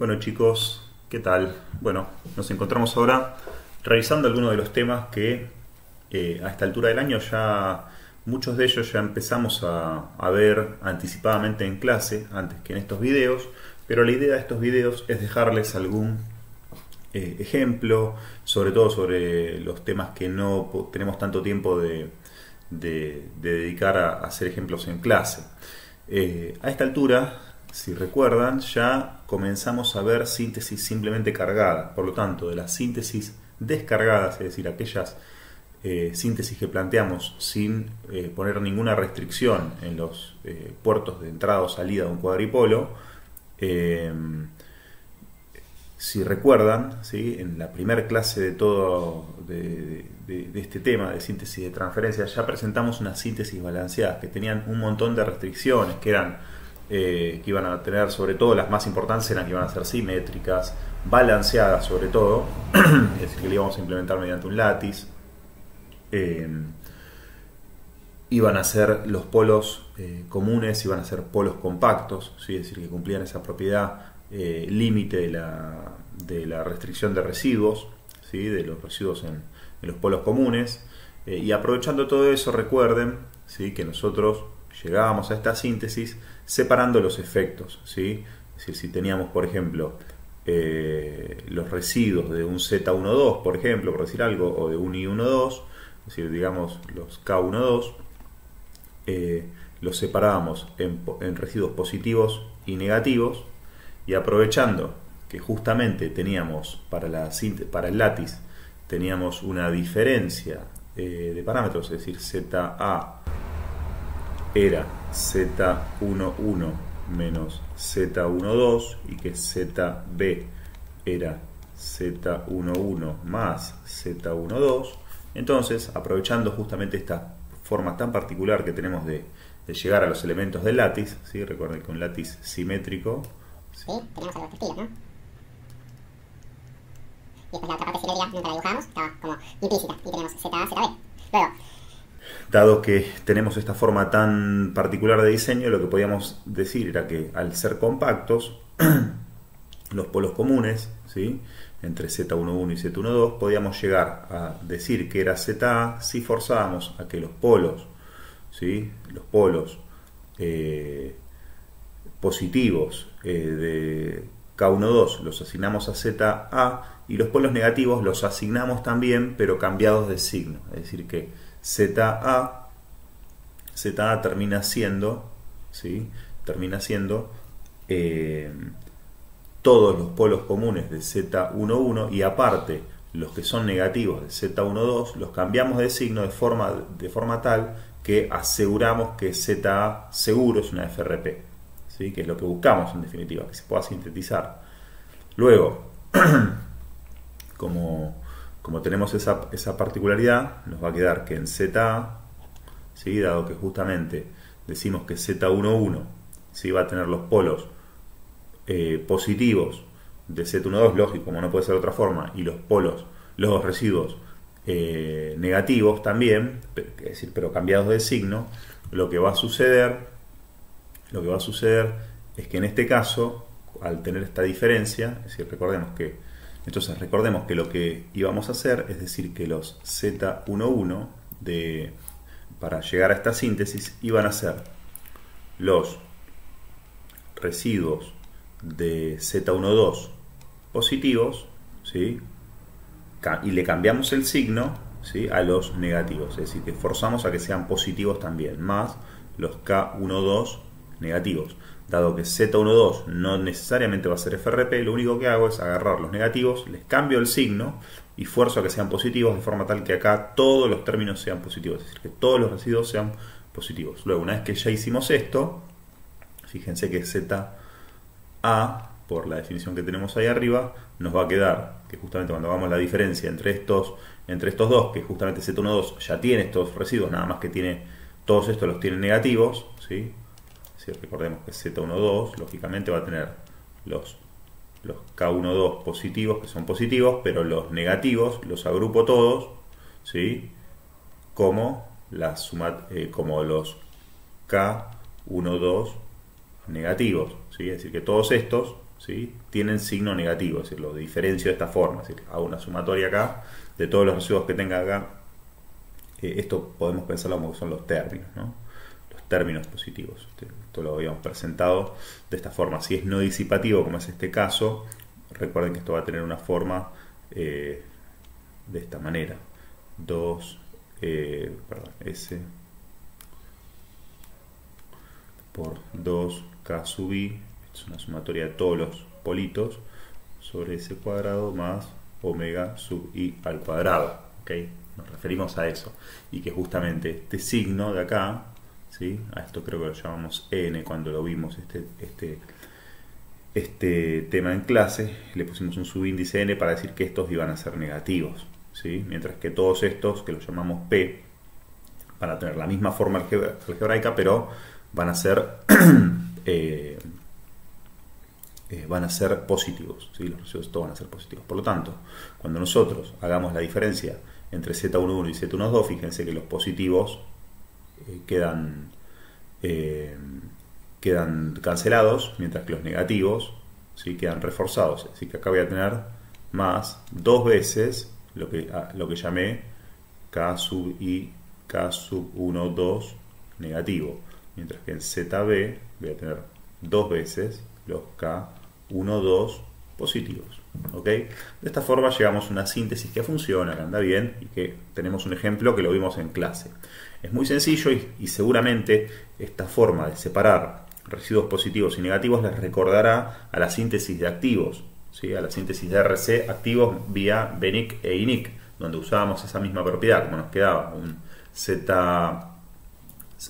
Bueno chicos, ¿qué tal? Bueno, nos encontramos ahora revisando algunos de los temas que a esta altura del año ya muchos de ellos ya empezamos a ver anticipadamente en clase, antes que en estos videos, pero la idea de estos videos es dejarles algún ejemplo, sobre todo sobre los temas que no tenemos tanto tiempo de dedicar a hacer ejemplos en clase. A esta altura, si recuerdan, ya comenzamos a ver síntesis simplemente cargadas. Por lo tanto, de las síntesis descargadas, es decir, aquellas síntesis que planteamos sin poner ninguna restricción en los puertos de entrada o salida de un cuadripolo, si recuerdan, ¿sí? En la primera clase de todo de este tema de síntesis de transferencia ya presentamos unas síntesis balanceadas que tenían un montón de restricciones, que eran que iban a tener, sobre todo las más importantes eran que iban a ser simétricas, balanceadas sobre todo, es decir, que le íbamos a implementar mediante un látiz. Iban a ser los polos comunes, iban a ser polos compactos, ¿sí? Es decir, que cumplían esa propiedad límite de la restricción de residuos, ¿sí? De los residuos en los polos comunes. Y aprovechando todo eso, recuerden, ¿sí? Que nosotros llegábamos a esta síntesis separando los efectos, ¿sí? Es decir, si teníamos, por ejemplo, los residuos de un Z12, por ejemplo, por decir algo, o de un I12, es decir, digamos los K12, los separábamos en residuos positivos y negativos, y aprovechando que justamente teníamos para el látiz teníamos una diferencia de parámetros, es decir, ZA era Z11 menos Z12 y que ZB era Z11 más Z12. Entonces, aprovechando justamente esta forma tan particular que tenemos de llegar a los elementos del látiz, ¿sí? Recuerden que un látiz simétrico, ¿sí? Teníamos algo de testigos, ¿no? Y después la otra parte simétrica nunca la dibujábamos, estaba como implícita, y tenemos ZA, ZB. Luego, dado que tenemos esta forma tan particular de diseño, lo que podíamos decir era que al ser compactos, los polos comunes, ¿sí? Entre Z11 y Z12, podíamos llegar a decir que era ZA si forzábamos a que los polos, ¿sí? Los polos positivos de K12 los asignamos a ZA y los polos negativos los asignamos también, pero cambiados de signo. Es decir, que ZA termina siendo, ¿sí? Termina siendo todos los polos comunes de Z11 y aparte los que son negativos de Z12 los cambiamos de signo de forma tal que aseguramos que ZA seguro es una FRP, ¿sí? Que es lo que buscamos en definitiva, que se pueda sintetizar. Luego, como tenemos esa particularidad, nos va a quedar que en ZA, ¿sí? Dado que justamente decimos que Z11, ¿sí? Va a tener los polos positivos de Z12, lógico, como no puede ser de otra forma, y los residuos negativos también, es decir, pero cambiados de signo, lo que va a suceder es que en este caso, al tener esta diferencia, es decir, recordemos que lo que íbamos a hacer es decir que los Z11 para llegar a esta síntesis iban a ser los residuos de Z12 positivos, ¿sí? Y le cambiamos el signo, ¿sí? A los negativos, es decir, que forzamos a que sean positivos también, más los K12 negativos. Dado que Z12 no necesariamente va a ser FRP, lo único que hago es agarrar los negativos, les cambio el signo y fuerzo a que sean positivos de forma tal que acá todos los términos sean positivos, es decir, que todos los residuos sean positivos. Luego, una vez que ya hicimos esto, fíjense que ZA, por la definición que tenemos ahí arriba, nos va a quedar que justamente cuando hagamos la diferencia entre estos dos, que justamente Z12 ya tiene estos residuos, nada más que tiene todos estos los tienen negativos, ¿sí? Si recordemos que Z12 lógicamente va a tener los K12 positivos, que son positivos, pero los negativos los agrupo todos, ¿sí? Como los K12 negativos, ¿sí? Es decir, que todos estos ¿sí? Tienen signo negativo, es decir, lo diferencio de esta forma, es decir, hago una sumatoria acá de todos los residuos que tenga acá. Esto podemos pensarlo como que son los términos, ¿no? Los términos positivos. Esto lo habíamos presentado de esta forma. Si es no disipativo, como es este caso, recuerden que esto va a tener una forma de esta manera. 2, S por 2K sub I, es una sumatoria de todos los politos, sobre S cuadrado más omega sub I al cuadrado. ¿Okay? Nos referimos a eso. Y que justamente este signo de acá, ¿sí? A esto creo que lo llamamos N cuando lo vimos, este tema en clase, le pusimos un subíndice N para decir que estos iban a ser negativos, ¿sí? Mientras que todos estos, que los llamamos P, van a tener la misma forma algebraica, pero van a ser positivos, ¿sí? Los residuos todos van a ser positivos. Por lo tanto, cuando nosotros hagamos la diferencia entre Z11 y Z12, fíjense que los positivos quedan cancelados, mientras que los negativos, ¿sí? Quedan reforzados. Así que acá voy a tener más 2 veces lo que llamé K sub I, K sub 1, 2 negativo. Mientras que en ZB voy a tener 2 veces los K 1, 2 positivos. ¿Ok? De esta forma llegamos a una síntesis que funciona, que anda bien y que tenemos un ejemplo que lo vimos en clase. Es muy sencillo y seguramente esta forma de separar residuos positivos y negativos les recordará a la síntesis de activos, ¿sí? A la síntesis de RC activos vía BNIC e INIC, donde usábamos esa misma propiedad, como nos quedaba un Z,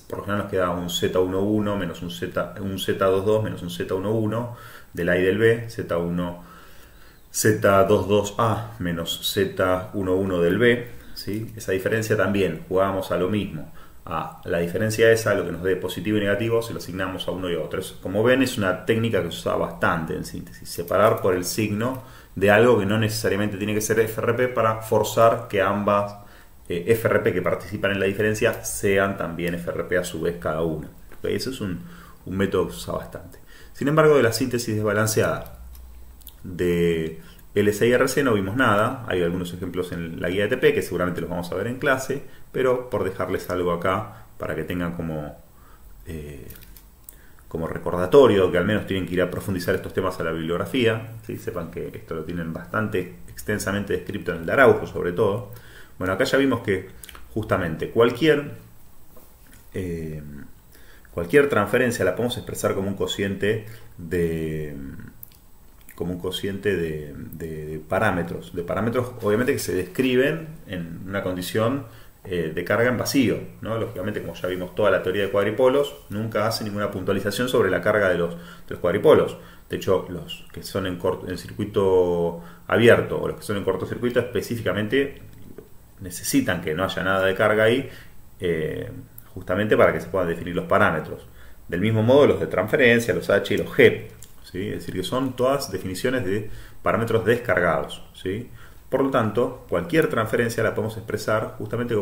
por lo general nos quedaba un Z11 menos un Z22 menos un Z11 del A y del B, Z22A menos Z11 del B, ¿sí? Esa diferencia también jugábamos a lo mismo, a la diferencia esa, lo que nos dé positivo y negativo, se lo asignamos a uno y a otro. Como ven, es una técnica que se usa bastante en síntesis, separar por el signo de algo que no necesariamente tiene que ser FRP para forzar que ambas FRP que participan en la diferencia sean también FRP a su vez cada una. ¿Okay? Eso es un método que se usa bastante. Sin embargo, de la síntesis desbalanceada de LC y RC no vimos nada. Hay algunos ejemplos en la guía de TP que seguramente los vamos a ver en clase, pero por dejarles algo acá para que tengan como recordatorio que al menos tienen que ir a profundizar estos temas a la bibliografía, ¿sí? Sepan que esto lo tienen bastante extensamente descrito en el de Araujo sobre todo. Bueno, acá ya vimos que justamente cualquier transferencia la podemos expresar como un cociente de parámetros, obviamente que se describen en una condición de carga en vacío, ¿no? Lógicamente, como ya vimos toda la teoría de cuadripolos, nunca hace ninguna puntualización sobre la carga de los cuadripolos. De hecho, los que son en circuito abierto o los que son en cortocircuito específicamente necesitan que no haya nada de carga ahí, justamente para que se puedan definir los parámetros. Del mismo modo, los de transferencia, los H y los G, ¿sí? Es decir, que son todas definiciones de parámetros descargados, ¿sí? Por lo tanto, cualquier transferencia la podemos expresar justamente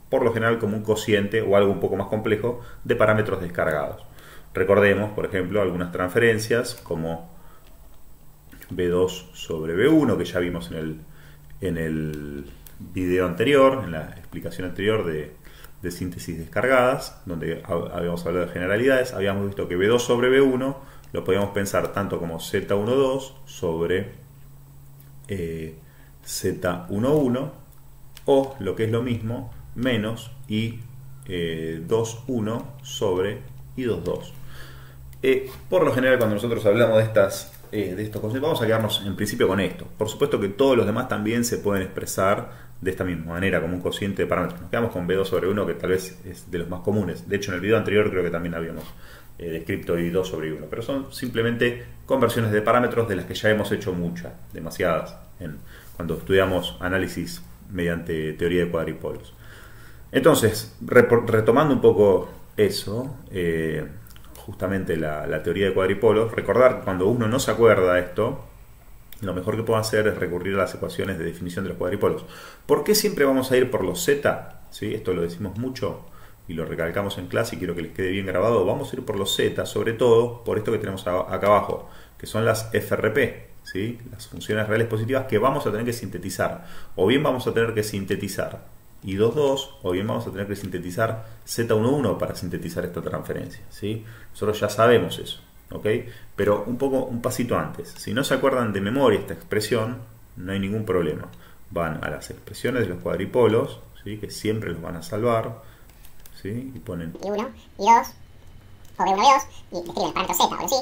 por lo general como un cociente o algo un poco más complejo de parámetros descargados. Recordemos, por ejemplo, algunas transferencias como B2 sobre B1, que ya vimos en el video anterior, en la explicación anterior de síntesis descargadas, donde habíamos hablado de generalidades. Habíamos visto que B2 sobre B1 lo podíamos pensar tanto como Z12 sobre Z11 o, lo que es lo mismo, menos I21 sobre I22. Por lo general, cuando nosotros hablamos de estos conceptos, vamos a quedarnos en principio con esto. Por supuesto que todos los demás también se pueden expresar de esta misma manera, como un cociente de parámetros. Nos quedamos con B2 sobre 1, que tal vez es de los más comunes. De hecho, en el video anterior creo que también habíamos descrito I2 sobre 1, pero son simplemente conversiones de parámetros de las que ya hemos hecho demasiadas, cuando estudiamos análisis mediante teoría de cuadripolos. Entonces, retomando un poco eso, justamente la teoría de cuadripolos, recordar que cuando uno no se acuerda de esto, lo mejor que puedo hacer es recurrir a las ecuaciones de definición de los cuadripolos. ¿Por qué siempre vamos a ir por los Z? ¿Sí? Esto lo decimos mucho y lo recalcamos en clase y quiero que les quede bien grabado. Vamos a ir por los Z, sobre todo por esto que tenemos acá abajo, que son las FRP, ¿sí? Las funciones reales positivas que vamos a tener que sintetizar. O bien vamos a tener que sintetizar I2,2, o bien vamos a tener que sintetizar Z11 para sintetizar esta transferencia, ¿sí? Nosotros ya sabemos eso, ¿ok? Pero un pasito antes. Si no se acuerdan de memoria esta expresión, no hay ningún problema. Van a las expresiones de los cuadripolos, ¿sí? Que siempre los van a salvar, ¿sí? Y ponen I1, I2, o B1, B2, y describen el parámetro Z o lo sí.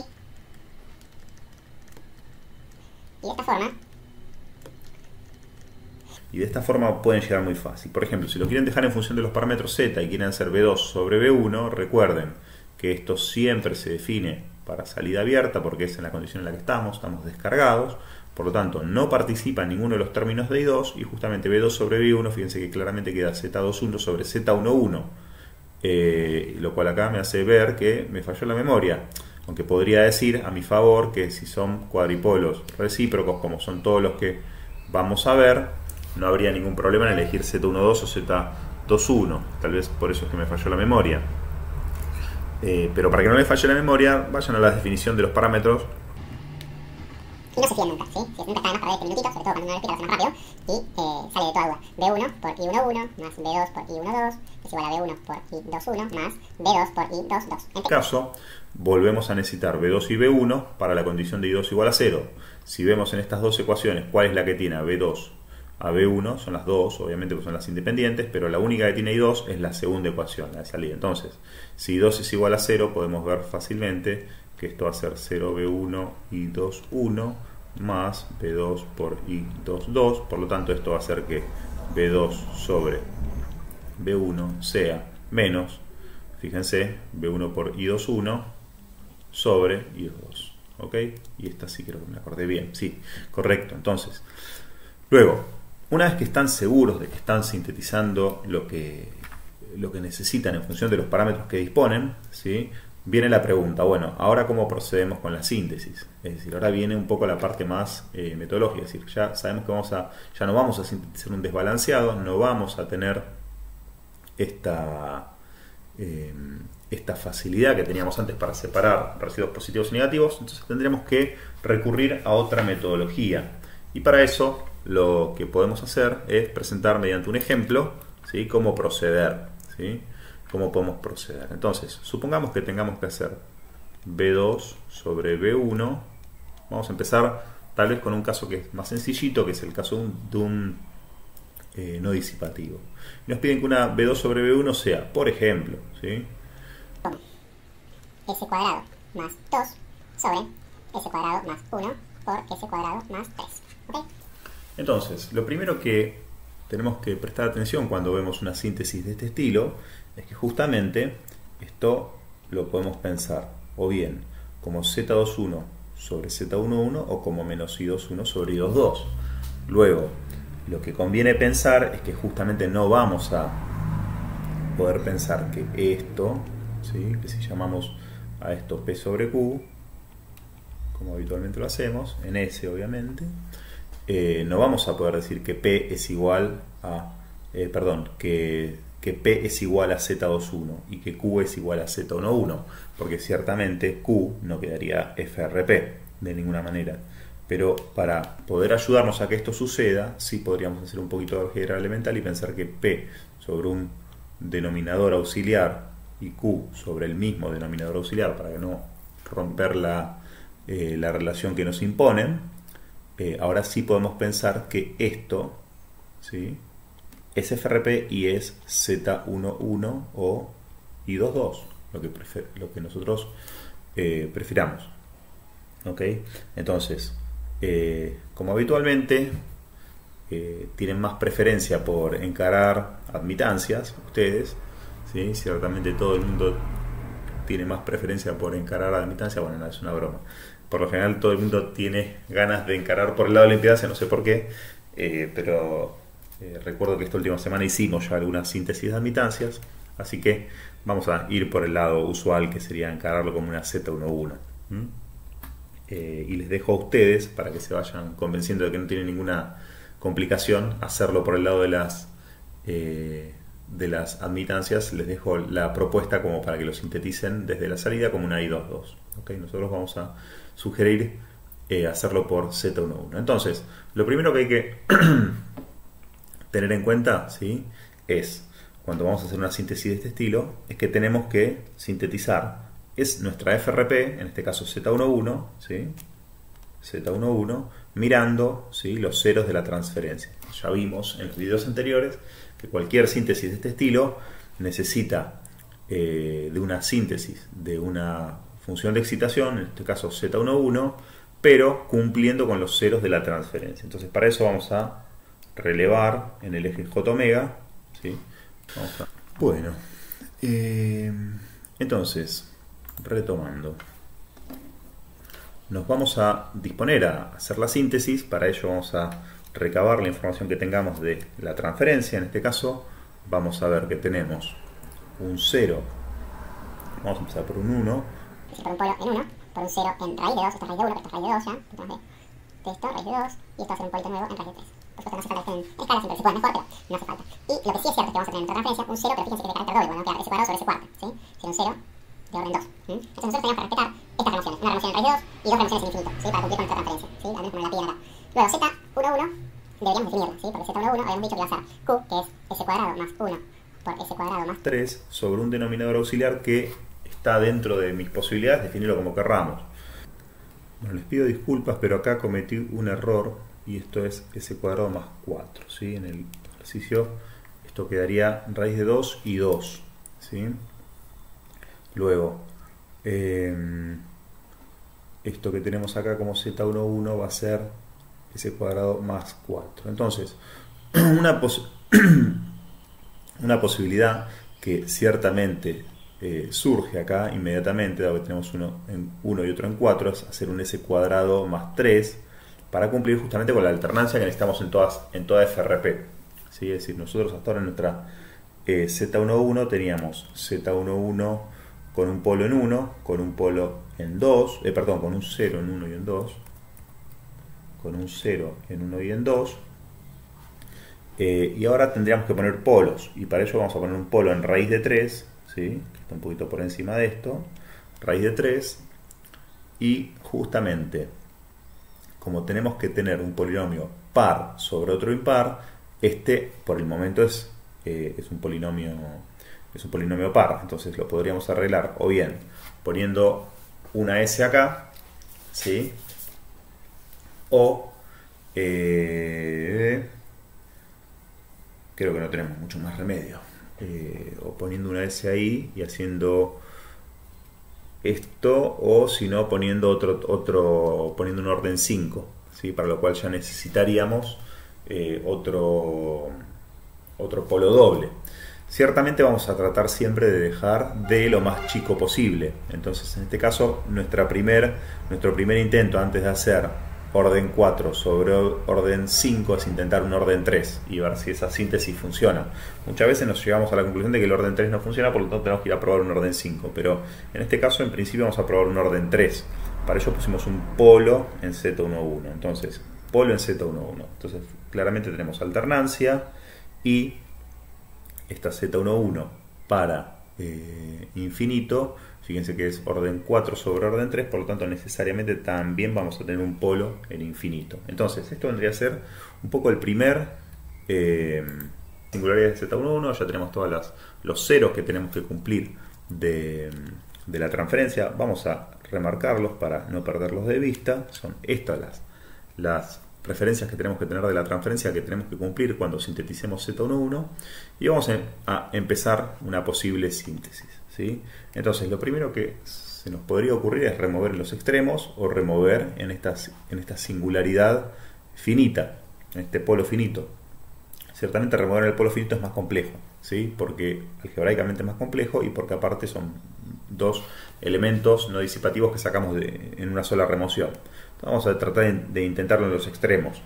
Y de esta forma pueden llegar muy fácil. Por ejemplo, si lo quieren dejar en función de los parámetros Z y quieren hacer B2 sobre B1, recuerden que esto siempre se define para salida abierta porque es en la condición en la que estamos descargados, por lo tanto no participa en ninguno de los términos de I2 y justamente B2 sobre B1, fíjense que claramente queda Z21 sobre Z11, lo cual acá me hace ver que me falló la memoria. Aunque podría decir a mi favor que si son cuadripolos recíprocos, como son todos los que vamos a ver, no habría ningún problema en elegir Z12 o Z21. Tal vez por eso es que me falló la memoria. Pero para que no les falle la memoria, vayan a la definición de los parámetros. Y no se fíen nunca, ¿sí? Si nunca está de más para ver este minutito, sobre todo cuando uno lo explica lo hace más rápido, y sale de toda duda. B1 por I11 más B2 por I12 es igual a B1 por I21 más B2 por I22. En este caso, volvemos a necesitar B2 y B1 para la condición de I2 igual a 0. Si vemos en estas dos ecuaciones cuál es la que tiene a B2 a B1, son las dos, obviamente pues son las independientes, pero la única que tiene I2 es la segunda ecuación, la de salida. Entonces, si I2 es igual a 0, podemos ver fácilmente que esto va a ser 0B1 I21 más B2 por I22, por lo tanto esto va a hacer que B2 sobre B1 sea menos, fíjense, B1 por I21 sobre I22, ¿ok? Y esta sí creo que me acordé bien, sí, correcto. Entonces, luego, una vez que están seguros de que están sintetizando lo que necesitan en función de los parámetros que disponen, ¿sí? Viene la pregunta, bueno, ahora cómo procedemos con la síntesis. Es decir, ahora viene un poco la parte más metodológica, es decir, ya sabemos que ya no vamos a sintetizar un desbalanceado, no vamos a tener esta facilidad que teníamos antes para separar residuos positivos y negativos, entonces tendremos que recurrir a otra metodología. Y para eso lo que podemos hacer es presentar mediante un ejemplo, ¿sí? Cómo proceder, ¿sí? Cómo podemos proceder. Entonces, supongamos que tengamos que hacer B2 sobre B1. Vamos a empezar tal vez con un caso que es más sencillito, que es el caso de un no disipativo. Y nos piden que una B2 sobre B1 sea, por ejemplo, ¿sí? S cuadrado más 2 sobre S cuadrado más 1 por S cuadrado más 3. ¿Ok? Entonces, lo primero que tenemos que prestar atención cuando vemos una síntesis de este estilo es que justamente esto lo podemos pensar o bien como Z21 sobre Z11 o como menos I21 sobre I22. Luego, lo que conviene pensar es que justamente no vamos a poder pensar que esto, ¿sí? Que si llamamos a esto P sobre Q, como habitualmente lo hacemos, en S obviamente, no vamos a poder decir que P es igual a, que P es igual a Z21 y que Q es igual a Z11, porque ciertamente Q no quedaría FRP de ninguna manera. Pero para poder ayudarnos a que esto suceda, sí podríamos hacer un poquito de álgebra elemental y pensar que P sobre un denominador auxiliar y Q sobre el mismo denominador auxiliar, para que no romper la relación que nos imponen, ahora sí podemos pensar que esto, ¿sí?, es FRP y es Z11 o I22, lo que nosotros prefiramos. ¿Ok? Entonces, como habitualmente tienen más preferencia por encarar admitancias, ustedes, ¿sí? Ciertamente todo el mundo tiene más preferencia por encarar admitancias, bueno, no, es una broma. Por lo general todo el mundo tiene ganas de encarar por el lado de la impedancia, no sé por qué, pero recuerdo que esta última semana hicimos ya algunas síntesis de admitancias, así que vamos a ir por el lado usual, que sería encararlo como una Z11. Y les dejo a ustedes, para que se vayan convenciendo de que no tiene ninguna complicación, hacerlo por el lado de las admitancias. Les dejo la propuesta como para que lo sinteticen desde la salida como una I22. ¿okay? Nosotros vamos a sugerir hacerlo por Z11. Entonces, lo primero que hay que tener en cuenta, ¿sí?, es, cuando vamos a hacer una síntesis de este estilo, es que tenemos que sintetizar, es nuestra FRP, en este caso Z11, ¿sí?, Z11, mirando, ¿sí?, los ceros de la transferencia. Ya vimos en los videos anteriores que cualquier síntesis de este estilo necesita de una síntesis de una función de excitación, en este caso Z11, pero cumpliendo con los ceros de la transferencia. Entonces, para eso vamos a relevar en el eje J omega, ¿sí? Bueno, entonces, retomando, nos vamos a disponer a hacer la síntesis. Para ello vamos a recabar la información que tengamos de la transferencia. En este caso vamos a ver que tenemos un 0, vamos a empezar por un 1, por un polo en 1, por un 0 en raíz de 2, esto es raíz de 1, esto es raíz de 2 ya, entonces de esto, raíz de 2, y esto va a ser un polito nuevo en raíz de 3. Por supuesto no hace falta que estén en escala, siempre se puede mejor, pero no hace falta. Y lo que sí es cierto es que vamos a tener en nuestra transferencia un 0, pero fíjense que es de carácter doble, bueno, queda s cuadrado sobre s cuarta, ¿sí? Sería un 0 de orden 2. Entonces nosotros tenemos que respetar estas remociones, una remoción en raíz de 2 y dos remociones en infinito, ¿sí?, para cumplir con nuestra transferencia, ¿sí?, al menos como la piden acá. Luego Z11 deberíamos definirla, ¿sí?, porque Z11 habíamos dicho que iba a ser Q, que es s cuadrado más 1 por s cuadrado más 3 sobre un denominador auxiliar que está dentro de mis posibilidades, definirlo como querramos. Bueno, les pido disculpas, pero acá cometí un error y esto es s cuadrado más 4, ¿sí? En el ejercicio esto quedaría raíz de 2 y 2, ¿sí? Luego, esto que tenemos acá como Z11 va a ser s cuadrado más 4. Entonces, una posibilidad que ciertamente surge acá inmediatamente, dado que tenemos uno en 1 y otro en 4, es hacer un s cuadrado más 3 para cumplir justamente con la alternancia que necesitamos en toda FRP, ¿sí? Es decir, nosotros hasta ahora en nuestra Z11 teníamos Z11 con un polo en 1, con un polo en 2, perdón, con un 0 en 1 y en 2, con un 0 en 1 y en 2, y ahora tendríamos que poner polos, y para ello vamos a poner un polo en raíz de 3, ¿sí?, que está un poquito por encima de esto, raíz de 3, y justamente como tenemos que tener un polinomio par sobre otro impar, este por el momento es un polinomio par. Entonces lo podríamos arreglar o bien poniendo una s acá, ¿sí?, o creo que no tenemos mucho más remedio, o poniendo una s ahí y haciendo esto, o si no poniendo poniendo un orden 5, ¿sí?, para lo cual ya necesitaríamos otro polo doble. Ciertamente vamos a tratar siempre de dejar d lo más chico posible. Entonces en este caso nuestro primer intento antes de hacer orden 4 sobre orden 5 es intentar un orden 3 y ver si esa síntesis funciona. Muchas veces nos llegamos a la conclusión de que el orden 3 no funciona, por lo tanto tenemos que ir a probar un orden 5, pero en este caso en principio vamos a probar un orden 3. Para ello pusimos un polo en Z11. Entonces, polo en Z11. Entonces, claramente tenemos alternancia y esta Z11 para infinito. Fíjense que es orden 4 sobre orden 3, por lo tanto necesariamente también vamos a tener un polo en infinito. Entonces, esto vendría a ser un poco el primer singularidad de Z11. Ya tenemos todos los ceros que tenemos que cumplir de la transferencia. Vamos a remarcarlos para no perderlos de vista. Son estas las referencias que tenemos que tener de la transferencia que tenemos que cumplir cuando sinteticemos Z11. Y vamos a empezar una posible síntesis, ¿sí? Entonces lo primero que se nos podría ocurrir es remover en los extremos o remover en esta singularidad finita, en este polo finito. Ciertamente remover en el polo finito es más complejo, ¿sí?, porque algebraicamente es más complejo y porque aparte son dos elementos no disipativos que sacamos en una sola remoción. Entonces vamos a tratar de intentarlo en los extremos,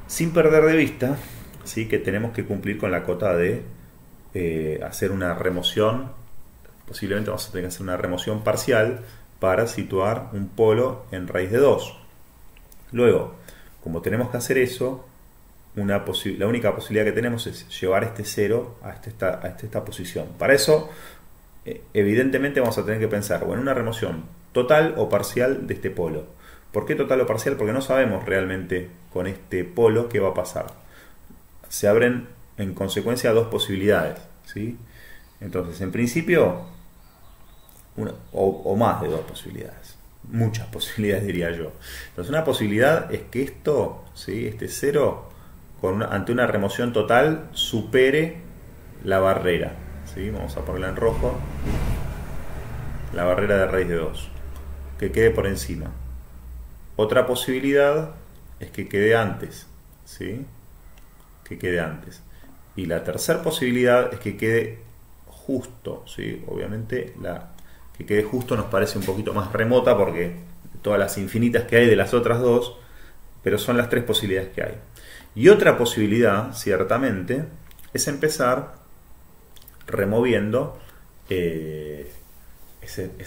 sin perder de vista, ¿sí?, que tenemos que cumplir con la cota de hacer una remoción. Posiblemente vamos a tener que hacer una remoción parcial para situar un polo en raíz de 2. Luego, como tenemos que hacer eso, la única posibilidad que tenemos es llevar este 0 a esta posición. Para eso, evidentemente vamos a tener que pensar o en una remoción total o parcial de este polo. ¿Por qué total o parcial? Porque no sabemos realmente con este polo qué va a pasar. Se abren en consecuencia dos posibilidades, ¿sí? Entonces, en principio, o más de dos posibilidades. Muchas posibilidades, diría yo. Entonces, una posibilidad es que esto, ¿sí? Este 0, ante una remoción total, supere la barrera, ¿sí? Vamos a ponerla en rojo. La barrera de raíz de 2. Que quede por encima. Otra posibilidad es que quede antes, ¿sí? Que quede antes. Y la tercera posibilidad es que quede justo, ¿sí? Obviamente que quede justo nos parece un poquito más remota porque todas las infinitas que hay de las otras dos, pero son las tres posibilidades que hay. Y otra posibilidad, ciertamente, es empezar removiendo,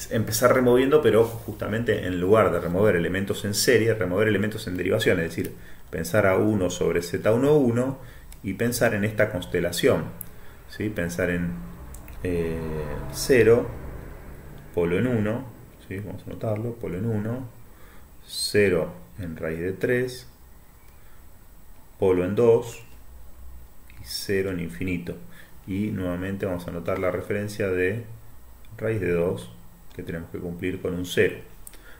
empezar removiendo, pero justamente en lugar de remover elementos en serie, remover elementos en derivación, es decir, pensar a 1 sobre Z11 y pensar en esta constelación, ¿sí? Pensar en 0, polo en 1, ¿sí? Vamos a anotarlo, polo en 1, 0 en raíz de 3, polo en 2 y 0 en infinito. Y nuevamente vamos a anotar la referencia de raíz de 2 que tenemos que cumplir con un 0.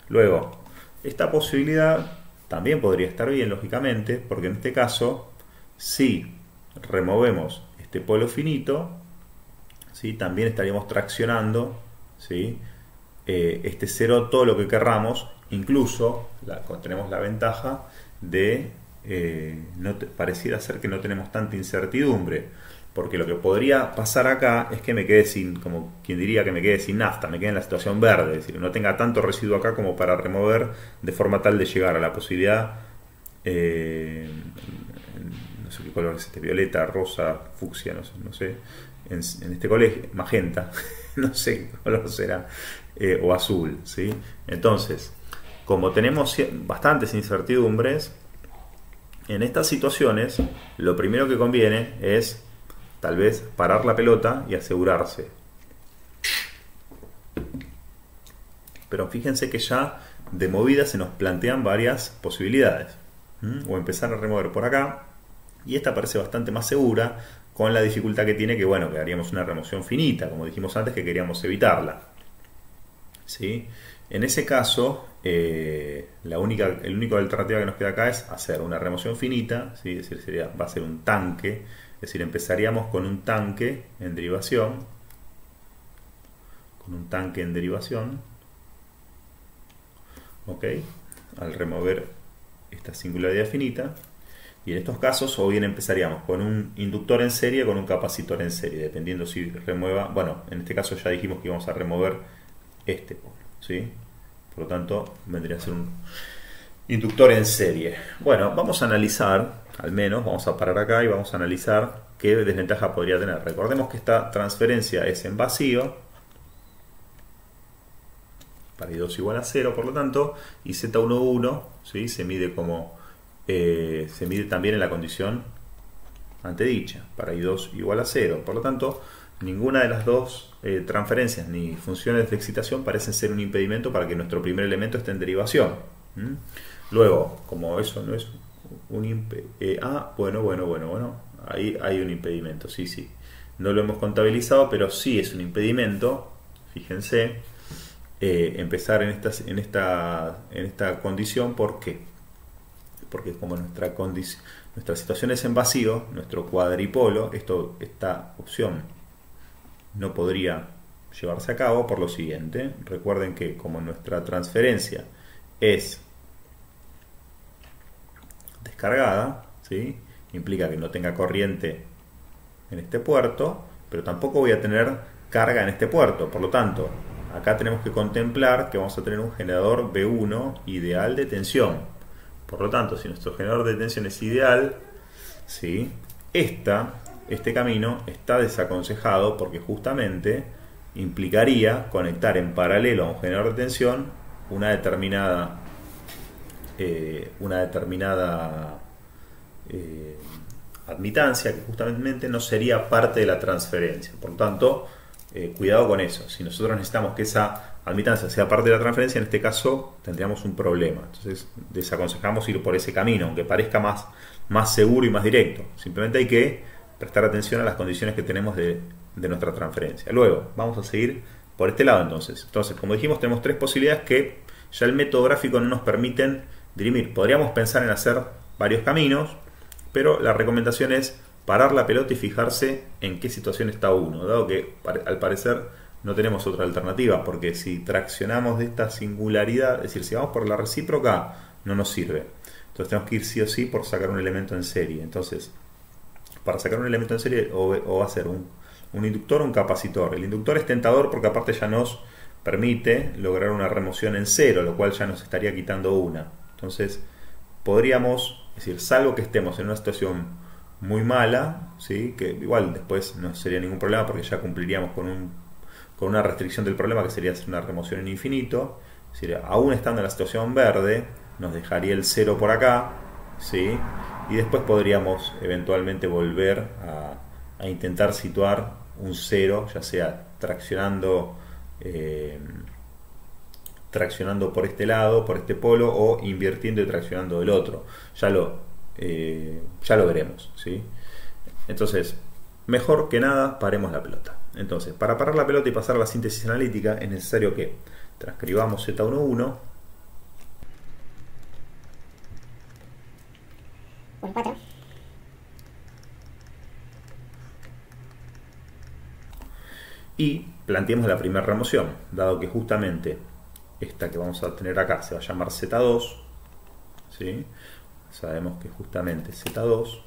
Luego, esta posibilidad también podría estar bien, lógicamente, porque en este caso, si removemos este polo finito, ¿sí? También estaríamos traccionando, ¿sí? Este 0 todo lo que querramos, incluso tenemos la ventaja de pareciera ser que no tenemos tanta incertidumbre, porque lo que podría pasar acá es que me quede sin, como quien diría, que me quede sin nafta, me quede en la situación verde, es decir, no tenga tanto residuo acá como para remover, de forma tal de llegar a la posibilidad, no sé qué color es este, violeta, rosa, fucsia, no sé, en este colegio, magenta, no sé qué color será, o azul, ¿sí? Entonces, como tenemos bastantes incertidumbres, en estas situaciones, lo primero que conviene es tal vez parar la pelota y asegurarse. Pero fíjense que ya de movida se nos plantean varias posibilidades. O empezar a remover por acá. Y esta parece bastante más segura, con la dificultad que tiene que, bueno, que haríamos una remoción finita, como dijimos antes, que queríamos evitarla. ¿Sí? En ese caso, el único alternativa que nos queda acá es hacer una remoción finita, ¿sí? Es decir, va a ser un tanque. Es decir, empezaríamos con un tanque en derivación. ¿Ok? Al remover esta singularidad finita. Y en estos casos, o bien empezaríamos con un inductor en serie o con un capacitor en serie, dependiendo si remueva. Bueno, en este caso ya dijimos que íbamos a remover este polo, ¿sí? Por lo tanto, vendría a ser un inductor en serie. Bueno, vamos a analizar, al menos, vamos a parar acá y vamos a analizar qué desventaja podría tener. Recordemos que esta transferencia es en vacío, para I2 igual a 0, por lo tanto, y Z11, ¿sí? se mide también en la condición antedicha, para I2 igual a 0. Por lo tanto, ninguna de las dos transferencias ni funciones de excitación parecen ser un impedimento para que nuestro primer elemento esté en derivación. Luego, como eso no es un impedimento, bueno, ahí hay un impedimento, sí. No lo hemos contabilizado, pero sí es un impedimento, fíjense, empezar en esta condición. ¿Por qué? Porque como nuestra situación es en vacío, nuestro cuadripolo, esta opción no podría llevarse a cabo por lo siguiente. Recuerden que como nuestra transferencia es descargada, ¿sí? Implica que no tenga corriente en este puerto, pero tampoco voy a tener carga en este puerto. Por lo tanto, acá tenemos que contemplar que vamos a tener un generador B1 ideal de tensión. Por lo tanto, si nuestro generador de tensión es ideal, ¿sí? Este camino está desaconsejado porque justamente implicaría conectar en paralelo a un generador de tensión una determinada admitancia que justamente no sería parte de la transferencia. Por lo tanto, cuidado con eso. Si nosotros necesitamos que esa admitancia sea parte de la transferencia, en este caso tendríamos un problema. Entonces desaconsejamos ir por ese camino, aunque parezca más seguro y más directo. Simplemente hay que prestar atención a las condiciones que tenemos de nuestra transferencia. Luego, vamos a seguir por este lado entonces. Entonces, como dijimos, tenemos tres posibilidades que ya el método gráfico no nos permiten dirimir. Podríamos pensar en hacer varios caminos, pero la recomendación es parar la pelota y fijarse en qué situación está uno, dado que al parecer no tenemos otra alternativa, porque si traccionamos de esta singularidad, es decir, si vamos por la recíproca, no nos sirve. Entonces tenemos que ir sí o sí por sacar un elemento en serie. Entonces, para sacar un elemento en serie, o va a ser un inductor o un capacitor. El inductor es tentador porque aparte ya nos permite lograr una remoción en cero, lo cual ya nos estaría quitando una. Entonces, podríamos, es decir, salvo que estemos en una situación muy mala, ¿sí? Que igual después no sería ningún problema porque ya cumpliríamos con una restricción del problema que sería hacer una remoción en infinito. Es decir, aún estando en la situación verde, nos dejaría el cero por acá, ¿sí? Y después podríamos eventualmente volver a intentar situar un cero, ya sea traccionando por este lado, por este polo, o invirtiendo y traccionando del otro. Ya lo veremos, ¿sí? Entonces, mejor que nada, paremos la pelota. Entonces, para parar la pelota y pasar a la síntesis analítica, es necesario que transcribamos Z11, 1,4. y planteemos la primera remoción, dado que justamente esta que vamos a tener acá se va a llamar Z2, ¿sí? Sabemos que justamente Z2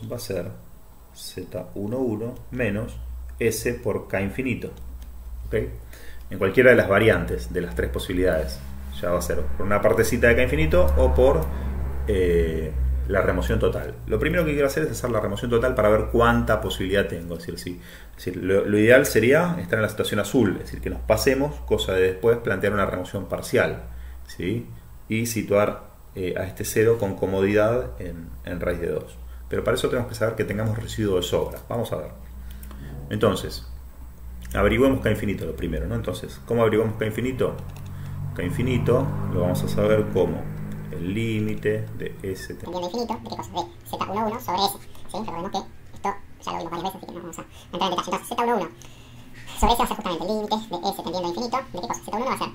va a ser Z11 menos S por K infinito, ¿okay? En cualquiera de las variantes de las tres posibilidades, ya va a ser por una partecita de K infinito o por la remoción total. Lo primero que quiero hacer es hacer la remoción total para ver cuánta posibilidad tengo. Es decir, lo ideal sería estar en la situación azul, es decir, que nos pasemos, cosa de después plantear una remoción parcial, ¿sí? Y situar a este cero con comodidad en raíz de 2. Pero para eso tenemos que saber que tengamos residuo de sobra. Vamos a ver. Entonces, averiguemos K infinito lo primero, ¿no? Entonces, ¿cómo averiguamos K infinito? K infinito lo vamos a saber como el límite de S tendiendo a infinito, ¿de qué cosa? De Z11 sobre S, ¿sí? Recordemos que esto ya lo vimos varias veces, así que no vamos a entrar en detalle. Entonces, Z11 sobre S va a ser justamente el límite de S tendiendo a infinito, ¿de qué cosa? Z11 va a ser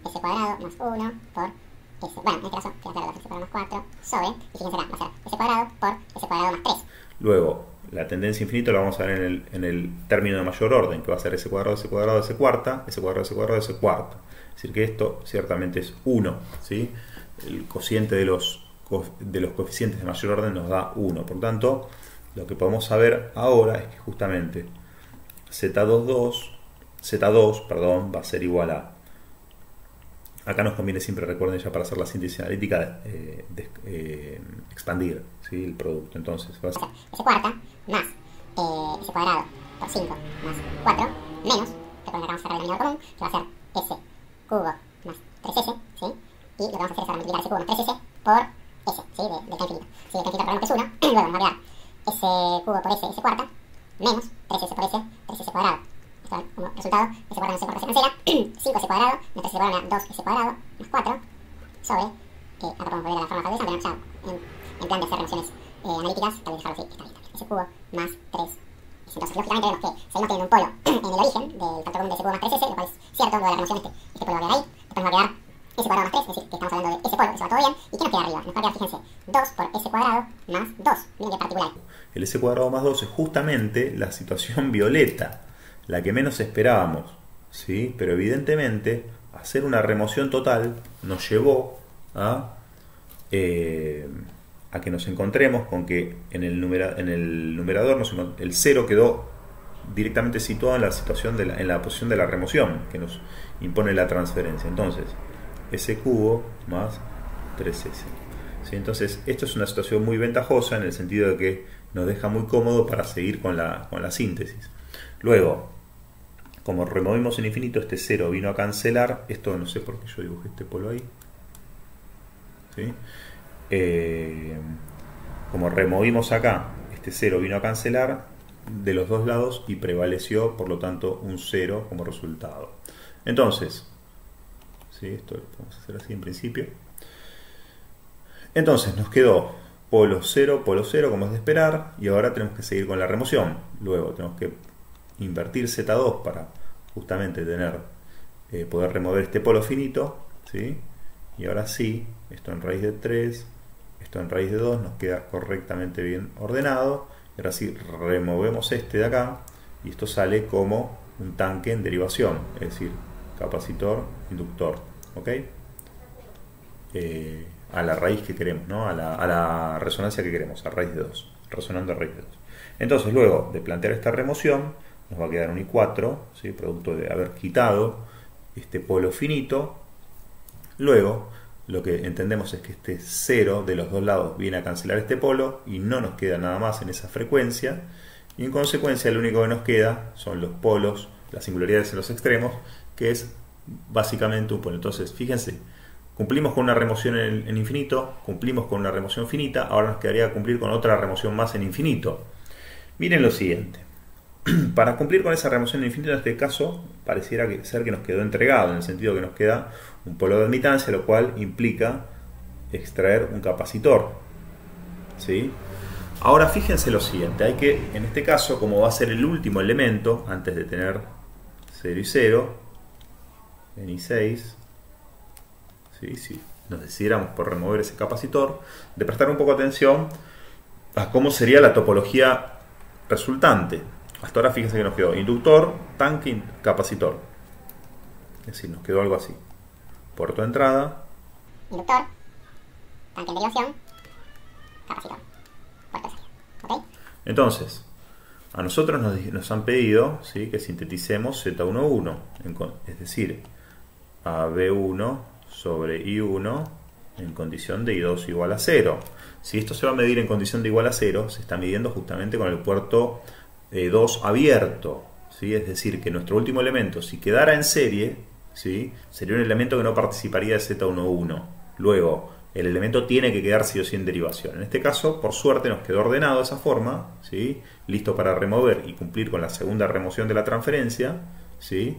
S cuadrado más 1 por S, bueno, en este caso, queda claro, va a ser S cuadrado más 4 sobre, y fíjense acá, va a ser S cuadrado por S cuadrado más 3. Luego, la tendencia infinito la vamos a ver en el término de mayor orden, que va a ser S cuadrado, S cuadrado, S cuarta, S cuadrado, S cuadrado, S cuarta. Es decir, que esto ciertamente es 1, ¿sí? El cociente de los coeficientes de mayor orden nos da 1. Por tanto, lo que podemos saber ahora es que justamente Z2 va a ser igual a... Acá nos conviene siempre, recuerden ya para hacer la síntesis analítica, expandir, ¿sí? El producto. Entonces va a ser S cuarta más S cuadrado por 5 más 4 menos, recuerden que acá vamos a sacar el denominador común, que va a ser S cubo más 3S, ¿sí? Y lo que vamos a hacer es ahora multiplicar S cubo más 3S por S, ¿sí? De K infinito. Si de K infinito recordemos que es 1, luego vamos a agregar S cubo por S, S cuarta, menos 3S por S, 3S cuadrado. Esto como resultado, S cuadrado menos S cuadrado se cancela, 5S cuadrado, menos 3S cuadrado me da 2S cuadrado, más 4, sobre, acá podemos volver a la forma factorial, pero ya en plan de hacer remociones analíticas, tal vez dejarlo así, está bien. S cubo más 3. Entonces, lógicamente vemos que seguimos teniendo un polo en el origen del factor común de S cubo más 3S, lo cual es cierto, lo de la remoción este polo va a quedar ahí. Después nos va a quedar S cuadrado más 3, es decir, que estamos hablando de ese polo, eso va todo bien. ¿Y qué nos queda arriba? Nos va a quedar, fíjense, 2 por S cuadrado más 2. Miren qué particular. el S cuadrado más 2 es justamente la situación violeta, la que menos esperábamos, ¿sí? Pero evidentemente, hacer una remoción total nos llevó a que nos encontremos con que en el numerador el 0 quedó directamente situado en la situación en la posición de la remoción que nos impone la transferencia. Entonces, S cubo más 3S. ¿Sí? Entonces, esto es una situación muy ventajosa en el sentido de que nos deja muy cómodo para seguir con la síntesis. Luego, como removimos en infinito, este 0 vino a cancelar. Esto no sé por qué yo dibujé este polo ahí. ¿Sí? como removimos acá, este 0 vino a cancelar de los dos lados y prevaleció, por lo tanto, un 0 como resultado. Entonces, ¿sí? Esto lo podemos hacer así en principio. Entonces nos quedó polo 0, como es de esperar, y ahora tenemos que seguir con la remoción. Luego tenemos que invertir Z2 para justamente poder remover este polo finito, ¿sí? Y ahora sí, esto en raíz de 3, esto en raíz de 2 nos queda correctamente bien ordenado. Y ahora sí removemos este de acá y esto sale como un tanque en derivación, es decir, capacitor, inductor, ¿ok? A la raíz que queremos, ¿no? A la resonancia que queremos, a raíz de 2, resonando a raíz de 2. Entonces, luego de plantear esta remoción, nos va a quedar un I4, ¿sí? Producto de haber quitado este polo finito. Luego, lo que entendemos es que este 0 de los dos lados viene a cancelar este polo y no nos queda nada más en esa frecuencia. Y en consecuencia, lo único que nos queda son los polos, las singularidades en los extremos, que es básicamente un polo. Entonces, fíjense, cumplimos con una remoción en infinito, cumplimos con una remoción finita, ahora nos quedaría cumplir con otra remoción más en infinito. Miren lo siguiente. Para cumplir con esa remoción en infinito, en este caso, pareciera ser que nos quedó entregado, en el sentido que nos queda un polo de admitancia, lo cual implica extraer un capacitor, ¿sí? Ahora fíjense lo siguiente, hay que, en este caso, como va a ser el último elemento, antes de tener 0 y 0, en I6, ¿sí? Si nos decidiéramos por remover ese capacitor, de prestar un poco atención a cómo sería la topología resultante. Hasta ahora fíjense que nos quedó inductor, tanque, capacitor. Es decir, nos quedó algo así. Puerto de entrada. Inductor, tanque en derivación, capacitor, puerto de salida. ¿Ok? Entonces, a nosotros nos han pedido, ¿sí?, que sinteticemos Z11, es decir, AB1 sobre I1 en condición de I2 igual a 0. Si esto se va a medir en condición de igual a 0, se está midiendo justamente con el puerto 2 abierto, ¿sí? Es decir, que nuestro último elemento, si quedara en serie, ¿sí?, sería un elemento que no participaría de Z11. Luego, el elemento tiene que quedar sí o sí en derivación. En este caso, por suerte, nos quedó ordenado de esa forma, ¿sí?, listo para remover y cumplir con la segunda remoción de la transferencia, ¿sí?,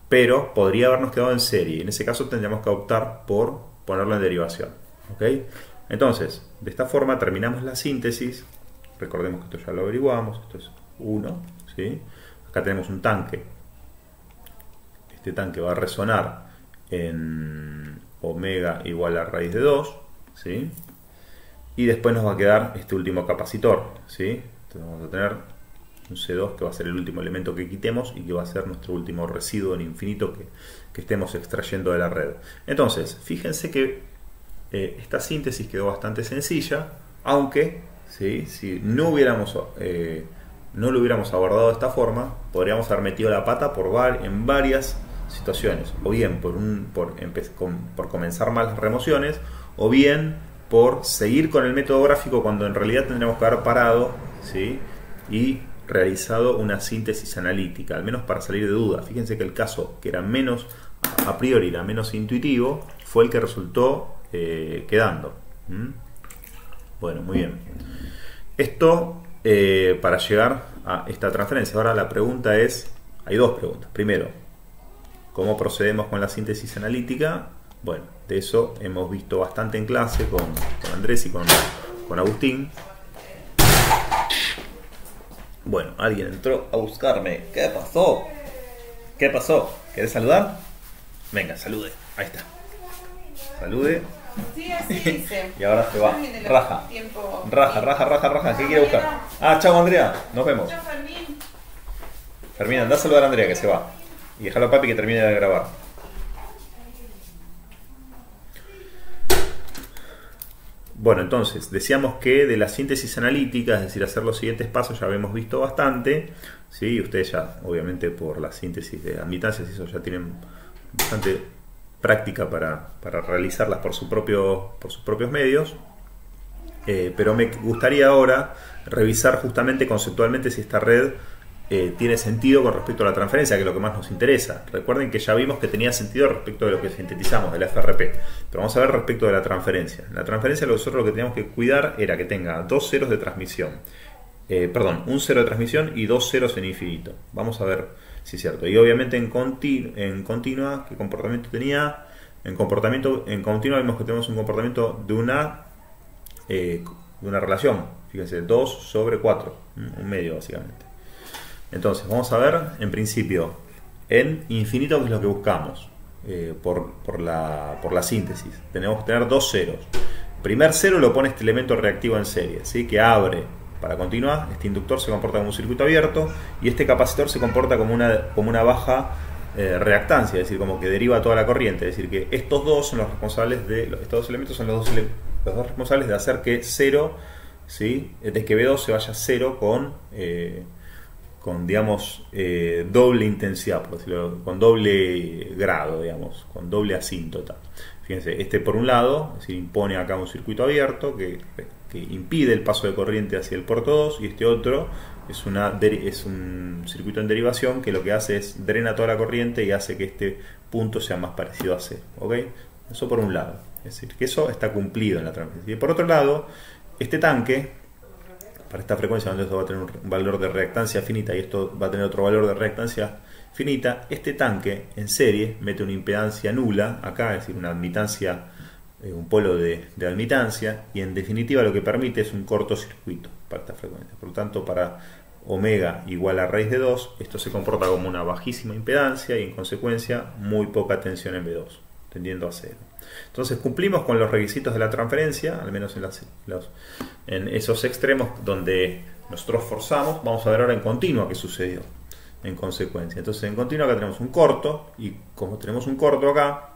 pero podría habernos quedado en serie. En ese caso tendríamos que optar por ponerlo en derivación, ¿ok? Entonces, de esta forma terminamos la síntesis. Recordemos que esto ya lo averiguamos, esto es 1, ¿sí? Acá tenemos un tanque. Este tanque va a resonar en omega igual a raíz de 2, ¿sí? Y después nos va a quedar este último capacitor, ¿sí? Entonces vamos a tener un C2 que va a ser el último elemento que quitemos y que va a ser nuestro último residuo en infinito que estemos extrayendo de la red. Entonces, fíjense que esta síntesis quedó bastante sencilla, aunque, ¿sí?, si no lo hubiéramos abordado de esta forma, podríamos haber metido la pata en varias situaciones, o bien por comenzar mal las remociones, o bien por seguir con el método gráfico cuando en realidad tendríamos que haber parado, ¿sí?, y realizado una síntesis analítica, al menos para salir de duda. Fíjense que el caso que era menos, a priori era menos intuitivo, fue el que resultó quedando. Bueno, muy bien. Esto para llegar a esta transferencia. Ahora la pregunta es, hay dos preguntas. Primero, ¿cómo procedemos con la síntesis analítica? Bueno, de eso hemos visto bastante en clase con Andrés y con Agustín. Bueno, alguien entró a buscarme. ¿Qué pasó? ¿Qué pasó? ¿Querés saludar? Venga, salude. Ahí está. Salude. Sí, así dice. Y ahora se va. Raja. Raja. ¿Qué quiere buscar? Ah, chao Andrea. Nos vemos. Chao, Fermín. Fermín, anda a saludar a Andrea que se va. Y déjalo a papi que termine de grabar. Bueno, entonces, decíamos que de la síntesis analítica, es decir, hacer los siguientes pasos, ya habíamos visto bastante, ¿sí? Ustedes ya, obviamente, por la síntesis de admitancias, eso ya tienen bastante práctica para realizarlas por sus propios medios. Pero me gustaría ahora revisar justamente conceptualmente si esta red tiene sentido con respecto a la transferencia, que es lo que más nos interesa. Recuerden que ya vimos que tenía sentido respecto de lo que sintetizamos, de la FRP. Pero vamos a ver respecto de la transferencia. En la transferencia nosotros lo que teníamos que cuidar era que tenga dos ceros de transmisión. Un cero de transmisión y dos ceros en infinito. Vamos a ver si es cierto. Y obviamente en continua, ¿qué comportamiento tenía? En continua vemos que tenemos un comportamiento de una relación. Fíjense, 2 sobre 4. Un medio básicamente. Entonces, vamos a ver, en principio, en infinito, que es lo que buscamos por la síntesis. Tenemos que tener dos ceros. Primer cero lo pone este elemento reactivo en serie, ¿sí? Que abre para continuar. Este inductor se comporta como un circuito abierto y este capacitor se comporta como una baja reactancia, es decir, como que deriva toda la corriente. Es decir, que estos dos son los responsables estos dos elementos son los dos responsables de hacer que cero, ¿sí? De que B2 se vaya a cero con digamos, doble intensidad, por decirlo, con doble grado, digamos, con doble asíntota. Fíjense, este por un lado, es decir, impone acá un circuito abierto que impide el paso de corriente hacia el puerto 2, y este otro es un circuito en derivación que lo que hace es drena toda la corriente y hace que este punto sea más parecido a cero. ¿Ok? Eso por un lado, es decir, que eso está cumplido en la transferencia. Y por otro lado, este tanque, para esta frecuencia donde esto va a tener un valor de reactancia finita y esto va a tener otro valor de reactancia finita, este tanque en serie mete una impedancia nula acá, es decir, una admitancia, un polo de admitancia, y en definitiva lo que permite es un cortocircuito para esta frecuencia. Por lo tanto, para omega igual a raíz de 2, esto se comporta como una bajísima impedancia y en consecuencia muy poca tensión en B2, tendiendo a cero. Entonces cumplimos con los requisitos de la transferencia, al menos en esos extremos donde nosotros forzamos. Vamos a ver ahora en continua qué sucedió en consecuencia. Entonces en continua acá tenemos un corto, y como tenemos un corto acá,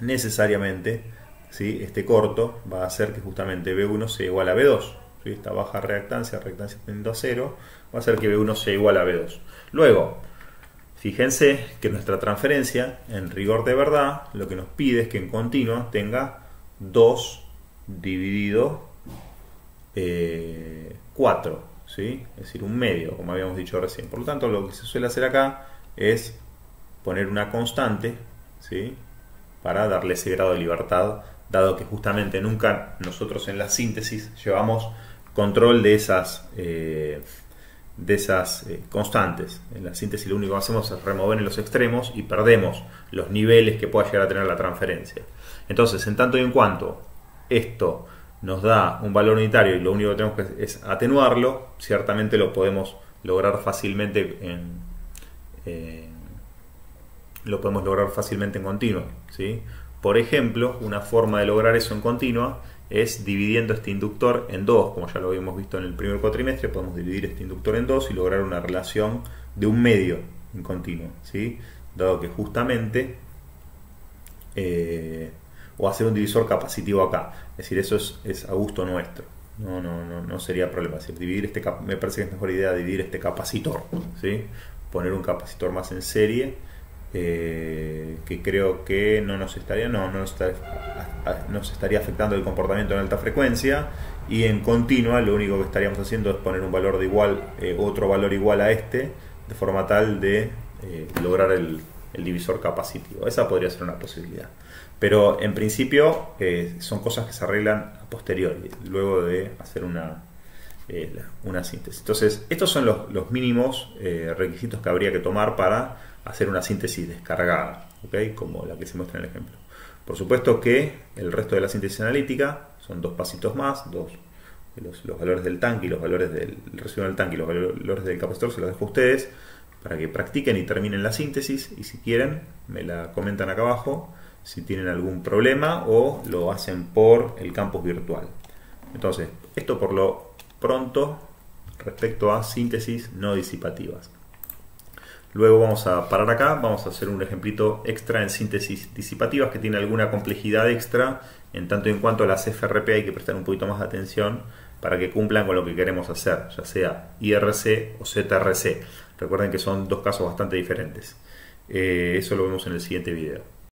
necesariamente, ¿sí? Este corto va a hacer que justamente B1 sea igual a B2. ¿Sí? Esta baja reactancia tendiendo a cero, va a hacer que B1 sea igual a B2. Luego, fíjense que nuestra transferencia, en rigor de verdad, lo que nos pide es que en continua tenga 2 dividido 4, ¿sí? Es decir, un medio, como habíamos dicho recién. Por lo tanto, lo que se suele hacer acá es poner una constante, ¿sí? Para darle ese grado de libertad, dado que justamente nunca nosotros en la síntesis llevamos control de esas constantes. En la síntesis lo único que hacemos es remover en los extremos y perdemos los niveles que pueda llegar a tener la transferencia. Entonces, en tanto y en cuanto esto nos da un valor unitario y lo único que tenemos que es atenuarlo, ciertamente lo podemos lograr fácilmente en continua, ¿sí? Por ejemplo, una forma de lograr eso en continua es dividiendo este inductor en 2, como ya lo habíamos visto en el primer cuatrimestre. Podemos dividir este inductor en 2 y lograr una relación de un medio en continuo, ¿sí? Dado que justamente o hacer un divisor capacitivo acá, es decir, eso es a gusto nuestro, no sería problema. Es decir, me parece que es mejor idea dividir este capacitor, ¿sí? Poner un capacitor más en serie, que creo que no nos estaría afectando el comportamiento en alta frecuencia, y en continua lo único que estaríamos haciendo es poner un valor de otro valor igual a este, de forma tal de lograr el divisor capacitivo. Esa podría ser una posibilidad, pero en principio son cosas que se arreglan a posteriori, luego de hacer una síntesis. Entonces, estos son los mínimos requisitos que habría que tomar para hacer una síntesis descargada, ¿okay? Como la que se muestra en el ejemplo. Por supuesto que el resto de la síntesis analítica son 2 pasitos más, los valores del tanque y los valores del residuo del tanque y los valores del capacitor se los dejo a ustedes para que practiquen y terminen la síntesis, y si quieren me la comentan acá abajo si tienen algún problema o lo hacen por el campus virtual. Entonces, esto por lo pronto respecto a síntesis no disipativas. Luego vamos a parar acá, vamos a hacer un ejemplito extra en síntesis disipativas que tiene alguna complejidad extra, en tanto y en cuanto a las FRP hay que prestar un poquito más de atención para que cumplan con lo que queremos hacer, ya sea IRC o ZRC. Recuerden que son dos casos bastante diferentes. Eso lo vemos en el siguiente video.